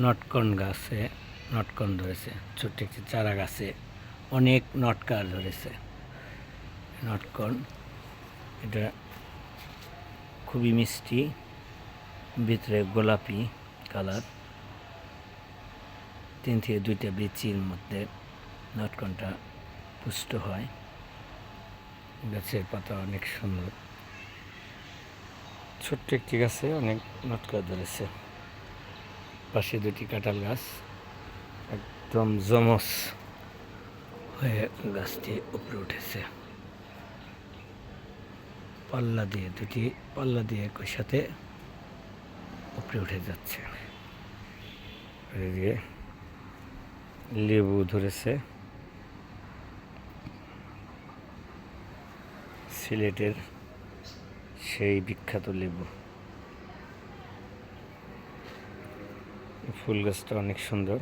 নটকর্ন গাছে নটকর্ন ধরেছে, ছোট্ট একটি চারা গাছে অনেক নটকার ধরেছে। নটকর্ন এটা খুবই মিষ্টি, ভিতরে গোলাপি কালার। 3 থেকে 2টা বিচির মধ্যে নটকর্নটা পুষ্ট হয়। গাছের পাতা অনেক সুন্দর, ছোট্ট একটি গাছে অনেক নটকার ধরেছে। পাশে 2টি কাঁঠাল গাছ, একদম জমস হয়ে গাছটি উপরে উঠেছে। পাল্লা দিয়ে 2টি পাল্লা দিয়ে একই সাথে উপরে উঠে যাচ্ছে। এদিকে লেবু ধরেছে, সিলেটের সেই বিখ্যাত লেবু। ফুল গাছটা অনেক সুন্দর।